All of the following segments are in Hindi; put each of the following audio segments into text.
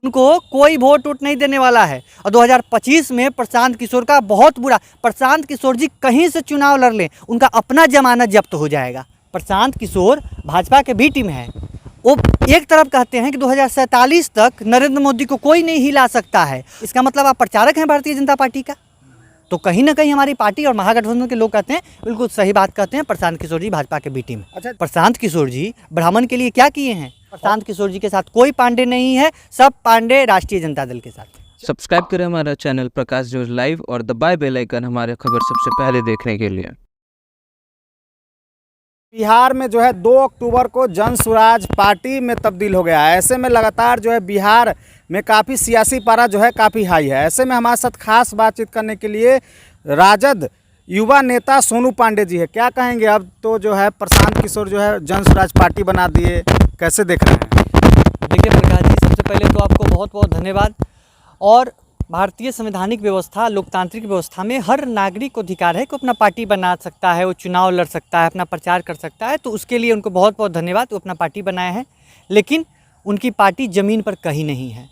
उनको कोई वोट नहीं देने वाला है। और 2025 में प्रशांत किशोर का बहुत बुरा, प्रशांत किशोर जी कहीं से चुनाव लड़ लें उनका अपना जमानत जब्त हो जाएगा। प्रशांत किशोर भाजपा के बी टीम है। वो एक तरफ कहते हैं कि 2047 तक नरेंद्र मोदी को कोई नहीं हिला सकता है। इसका मतलब आप प्रचारक हैं भारतीय जनता पार्टी का। तो कहीं ना कहीं हमारी पार्टी और महागठबंधन के लोग कहते हैं, बिल्कुल सही बात कहते हैं, प्रशांत किशोर जी भाजपा के बी टीम। अच्छा, प्रशांत किशोर जी ब्राह्मण के लिए क्या किए हैं? प्रशांत किशोर जी के साथ कोई पांडे नहीं है, सब पांडे राष्ट्रीय जनता दल के साथ। सब्सक्राइब करें हमारा चैनल प्रकाश न्यूज लाइव और दबाए बेल आइकन हमारे खबर सबसे पहले देखने के लिए। बिहार में जो है 2 अक्टूबर को जन स्वराज पार्टी में तब्दील हो गया है। ऐसे में लगातार जो है बिहार में काफ़ी सियासी पारा जो है काफ़ी हाई है। ऐसे में हमारे साथ खास बातचीत करने के लिए राजद युवा नेता सोनू पांडे जी है। क्या कहेंगे? अब तो जो है प्रशांत किशोर जो है जन स्वराज पार्टी बना दिए, कैसे देख रहे हैं? देखिए प्रकाश जी, सबसे पहले तो आपको बहुत बहुत धन्यवाद। और भारतीय संवैधानिक व्यवस्था, लोकतांत्रिक व्यवस्था में हर नागरिक को अधिकार है कि अपना पार्टी बना सकता है, वो चुनाव लड़ सकता है, अपना प्रचार कर सकता है। तो उसके लिए उनको बहुत बहुत धन्यवाद, वो अपना पार्टी बनाए हैं। लेकिन उनकी पार्टी ज़मीन पर कहीं नहीं है।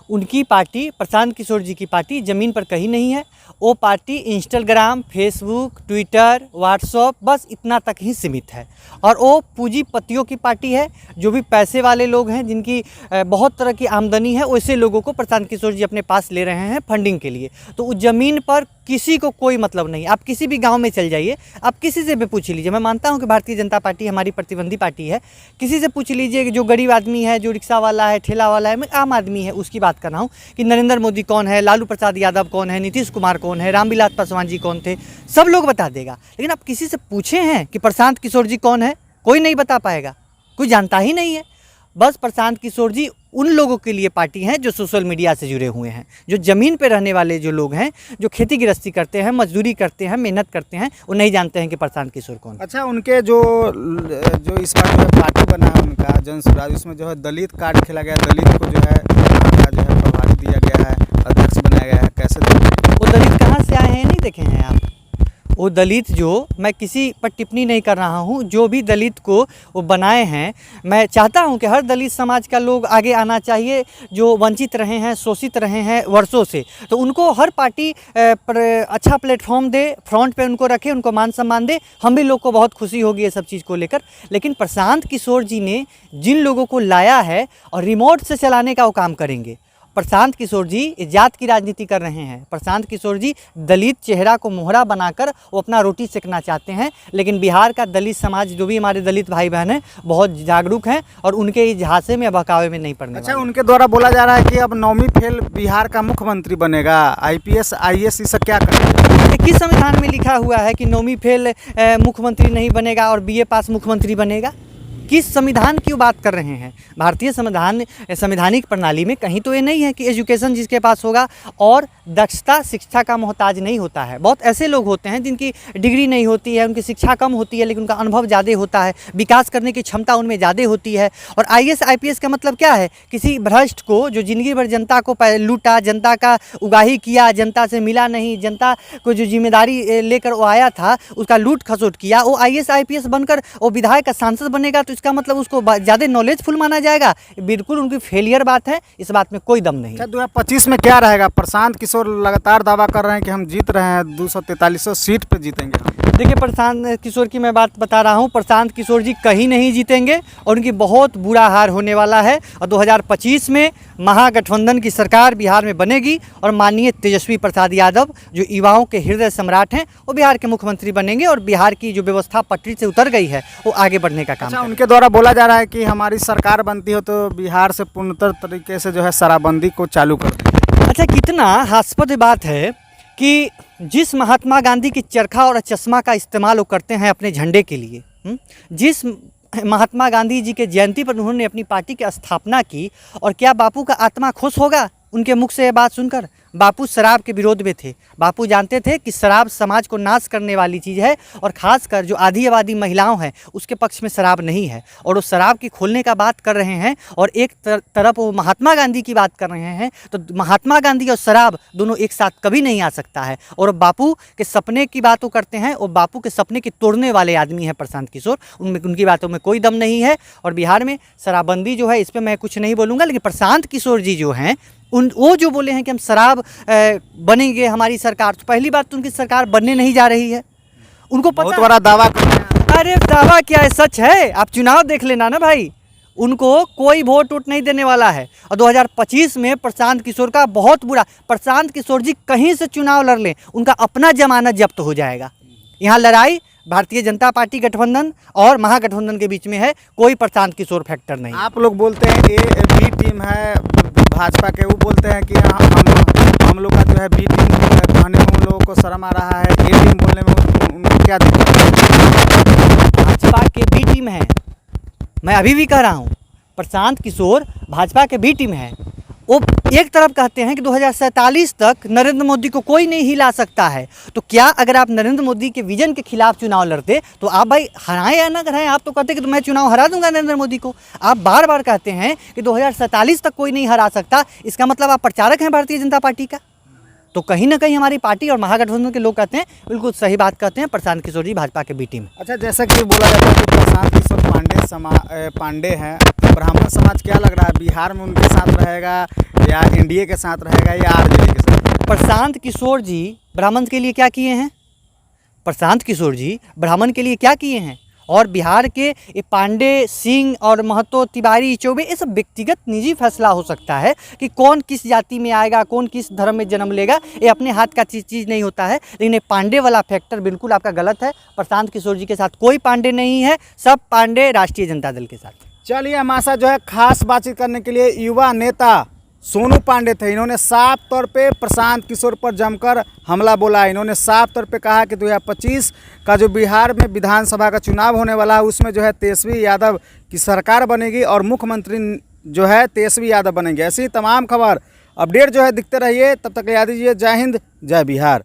उनकी पार्टी, प्रशांत किशोर जी की पार्टी ज़मीन पर कहीं नहीं है। वो party Instagram, Facebook, Twitter, WhatsApp, बस इतना तक ही सीमित है। और वो पूंजीपतियों की पार्टी है। जो भी पैसे वाले लोग हैं, जिनकी बहुत तरह की आमदनी है, वैसे लोगों को प्रशांत किशोर जी अपने पास ले रहे हैं फंडिंग के लिए। तो उस ज़मीन पर किसी को कोई मतलब नहीं। आप किसी भी गांव में चल जाइए, आप किसी से भी पूछ लीजिए। मैं मानता हूं कि भारतीय जनता पार्टी हमारी प्रतिबंधी पार्टी है। किसी से पूछ लीजिए कि जो गरीब आदमी है, जो रिक्शा वाला है, ठेला वाला है, मैं आम आदमी है, उसकी बात कर रहा हूँ कि नरेंद्र मोदी कौन है, लालू प्रसाद यादव कौन है, नीतीश कुमार कौन है, रामविलास पासवान जी कौन थे, सब लोग बता देगा। लेकिन आप किसी से पूछे हैं कि प्रशांत किशोर जी कौन है? कोई नहीं बता पाएगा, कोई जानता ही नहीं है। बस प्रशांत किशोर जी उन लोगों के लिए पार्टी है जो सोशल मीडिया से जुड़े हुए हैं, जो ज़मीन पे रहने वाले जो लोग हैं, जो खेती गृहस्थी करते हैं, मजदूरी करते हैं, मेहनत करते हैं, वो नहीं जानते हैं कि प्रशांत किशोर कौन। अच्छा, उनके जो इस बार जो है पार्टी बना है उनका जन स्वराज, उसमें जो है दलित कार्ड खेला गया, दलित को जो है प्रभारी दिया गया है, अध्यक्ष बनाया गया है, कैसे देखें? वो दलित कहाँ से आए हैं, नहीं देखे हैं आप? वो दलित, जो मैं किसी पर टिप्पणी नहीं कर रहा हूँ, जो भी दलित को वो बनाए हैं, मैं चाहता हूँ कि हर दलित समाज का लोग आगे आना चाहिए, जो वंचित रहे हैं, शोषित रहे हैं वर्षों से। तो उनको हर पार्टी पर अच्छा प्लेटफॉर्म दे, फ्रंट पे उनको रखे, उनको मान सम्मान दे। हम भी लोग को बहुत खुशी होगी ये सब चीज़ को लेकर। लेकिन प्रशांत किशोर जी ने जिन लोगों को लाया है और रिमोट से चलाने का वो काम करेंगे। प्रशांत किशोर जी जात की राजनीति कर रहे हैं। प्रशांत किशोर जी दलित चेहरा को मोहरा बनाकर वो अपना रोटी सेकना चाहते हैं। लेकिन बिहार का दलित समाज, जो भी हमारे दलित भाई बहन हैं, बहुत जागरूक हैं और उनके इस झांसे में, बहकावे में नहीं पड़ने। अच्छा, उनके द्वारा बोला जा रहा है कि अब 9वीं फेल बिहार का मुख्यमंत्री बनेगा, IPS IAS, ये सब क्या करेंगे? किस संविधान में लिखा हुआ है कि 9वीं फेल मुख्यमंत्री नहीं बनेगा और BA पास मुख्यमंत्री बनेगा? किस संविधान की बात कर रहे हैं? भारतीय संवैधानिक प्रणाली में कहीं तो ये नहीं है कि एजुकेशन जिसके पास होगा और दक्षता शिक्षा का मोहताज नहीं होता है। बहुत ऐसे लोग होते हैं जिनकी डिग्री नहीं होती है, उनकी शिक्षा कम होती है, लेकिन उनका अनुभव ज़्यादा होता है, विकास करने की क्षमता उनमें ज़्यादा होती है। और IAS IPS का मतलब क्या है? किसी भ्रष्ट को, जो जिंदगी भर जनता को लूटा, जनता का उगाही किया, जनता से मिला नहीं, जनता को जो जिम्मेदारी लेकर वो आया था उसका लूट खसोट किया, वो IAS IPS बनकर वो विधायक का सांसद बनेगा तो इसका मतलब उसको ज़्यादा नॉलेजफुल माना जाएगा? बिल्कुल उनकी फेलियर बात है, इस बात में कोई दम नहीं। 2025 में क्या रहेगा? प्रशांत किशोर लगातार दावा कर रहे हैं कि हम जीत रहे हैं, 243 सीट पे जीतेंगे। देखिए, प्रशांत किशोर की मैं बात बता रहा हूँ, प्रशांत किशोर जी कहीं नहीं जीतेंगे और उनकी बहुत बुरा हार होने वाला है। और 2025 में महागठबंधन की सरकार बिहार में बनेगी और माननीय तेजस्वी प्रसाद यादव, जो युवाओं के हृदय सम्राट हैं, वो बिहार के मुख्यमंत्री बनेंगे और बिहार की जो व्यवस्था पटरी से उतर गई है वो आगे बढ़ने का काम। अच्छा, उनके द्वारा बोला जा रहा है कि हमारी सरकार बनती हो तो बिहार से पूर्णतः तरीके से जो है शराबबंदी को चालू कर दें। अच्छा, कितना हास्यास्पद बात है कि जिस महात्मा गांधी की चरखा और चश्मा का इस्तेमाल वो करते हैं अपने झंडे के लिए, जिस महात्मा गांधी जी के जयंती पर उन्होंने अपनी पार्टी की स्थापना की, और क्या बापू का आत्मा खुश होगा उनके मुख से ये बात सुनकर? बापू शराब के विरोध में थे। बापू जानते थे कि शराब समाज को नाश करने वाली चीज़ है और ख़ासकर जो आधी आबादी महिलाओं हैं उसके पक्ष में शराब नहीं है, और वो शराब की खोलने का बात कर रहे हैं और एक तरफ वो महात्मा गांधी की बात कर रहे हैं। तो महात्मा गांधी और शराब दोनों एक साथ कभी नहीं आ सकता है। और बापू के सपने की बात वो करते हैं और बापू के सपने की तोड़ने वाले आदमी हैं प्रशांत किशोर, उनमें उनकी बातों में कोई दम नहीं है। और बिहार में शराबबंदी जो है इस पर मैं कुछ नहीं बोलूँगा, लेकिन प्रशांत किशोर जी जो हैं वो जो बोले हैं कि हम शराब बनेंगे हमारी सरकार, तो पहली बात तो उनकी सरकार बनने नहीं जा रही है। उनको पता बहुत बड़ा दावा कर रहे हैं। अरे दावा क्या है, सच है। आप चुनाव देख लेना ना भाई, उनको कोई वोट नहीं देने वाला है। और 2025 में प्रशांत किशोर का बहुत बुरा, प्रशांत किशोर जी कहीं से चुनाव लड़ लें उनका अपना जमानत जब्त हो जाएगा। यहाँ लड़ाई भारतीय जनता पार्टी गठबंधन और महागठबंधन के बीच में है, कोई प्रशांत किशोर फैक्टर नहीं। आप लोग बोलते हैं ए बी टीम है भाजपा के, वो बोलते हैं कि हम लोग का जो है बी टीम कहने में उन लोगों को शर्म आ रहा है, ए टीम बोलने में उनको क्या दिक्कत है? भाजपा के बी टीम है, मैं अभी भी कह रहा हूँ प्रशांत किशोर भाजपा के बी टीम है। वो एक तरफ कहते हैं कि 2047 तक नरेंद्र मोदी को कोई नहीं हिला सकता है, तो क्या अगर आप नरेंद्र मोदी के विजन के खिलाफ चुनाव लड़ते तो आप भाई हराएं या ना कराएं? आप तो कहते कि तो मैं चुनाव हरा दूंगा नरेंद्र मोदी को। आप बार बार कहते हैं कि 2047 तक कोई नहीं हरा सकता, इसका मतलब आप प्रचारक हैं भारतीय जनता पार्टी का। तो कहीं ना कहीं हमारी पार्टी और महागठबंधन के लोग कहते हैं, बिल्कुल सही बात कहते हैं, प्रशांत किशोर जी भाजपा के बी टीम। अच्छा, जैसा कि बोला जाता है कि प्रशांत किशोर पांडे हैं, तो ब्राह्मण समाज क्या लग रहा है बिहार में उनके साथ रहेगा या एनडीए के साथ रहेगा या आरजेडी के साथ? प्रशांत किशोर जी ब्राह्मण के लिए क्या किए हैं? प्रशांत किशोर जी ब्राह्मण के लिए क्या किए हैं? और बिहार के ये पांडे, सिंह और महतो, तिवारी, चौबे, ये सब व्यक्तिगत निजी फैसला हो सकता है कि कौन किस जाति में आएगा, कौन किस धर्म में जन्म लेगा, ये अपने हाथ का चीज़ नहीं होता है। लेकिन ये पांडे वाला फैक्टर बिल्कुल आपका गलत है। प्रशांत किशोर जी के साथ कोई पांडे नहीं है, सब पांडे राष्ट्रीय जनता दल के साथ। चलिए, हमारे साथ जो है खास बातचीत करने के लिए युवा नेता सोनू पांडे थे। इन्होंने साफ तौर पे प्रशांत किशोर पर जमकर हमला बोला। इन्होंने साफ तौर पे कहा कि 2025 का जो बिहार में विधानसभा का चुनाव होने वाला है उसमें जो है तेजस्वी यादव की सरकार बनेगी और मुख्यमंत्री जो है तेजस्वी यादव बनेंगे। ऐसी तमाम खबर अपडेट जो है दिखते रहिए। तब तक याद दीजिए। जय हिंद, जय बिहार।